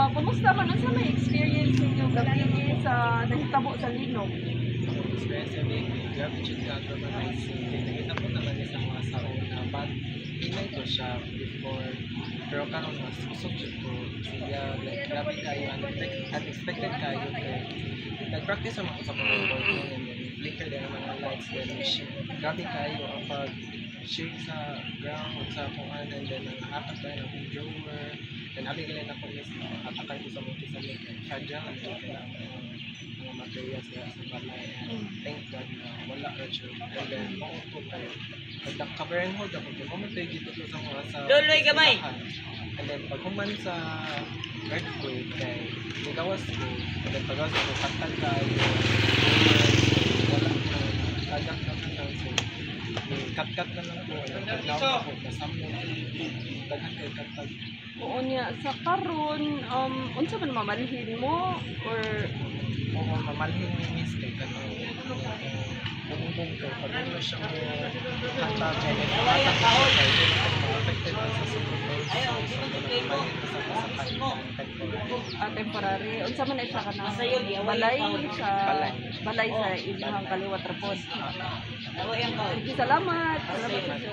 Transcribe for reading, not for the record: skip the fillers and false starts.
Kumusta man ang sa may experience ninyo gabi sa nahitabo sa Linog? Experience niya, grabe siya ka-organizing. Nakita ko naman niya sa mga saon na bad. Hinay ko siya before. Pero karon mas usok siya ko siya. Like, grabe kayo, unexpected kayo. Nag-practice naman ko sa mga board mo. Flicker din ang mga lights. Grabe kayo ang pag-shake sa ground, sa kuhan, and then nakakot tayo ng drawer. Then abigilin ako is atakay ko sa mga kisamit. Sadya ang mga materials na sa balay. Thank God na wala na siya. And then mauto tayo. Nag-cover and hold ako. Kumatay dito sa mga sa Loloy gamay! And then pag human sa earthquake, kay nigawas ko. And then pagawas ko, katal tayo. Wala na. Tadak na lang. So, cut-cut na lang po. Nagkatlaw ako. Kasamon. Daghan kayo cut-cut. Oo niya, sa karon, unsa man mamalhin mo or oo, mamalhin ni Miss kay kanang bumubong kay pag ano siyang kanta kay affected sa sunod temporary. Unsa man siya kana balay sa inyong kaliwat report. Salamat. Salamat.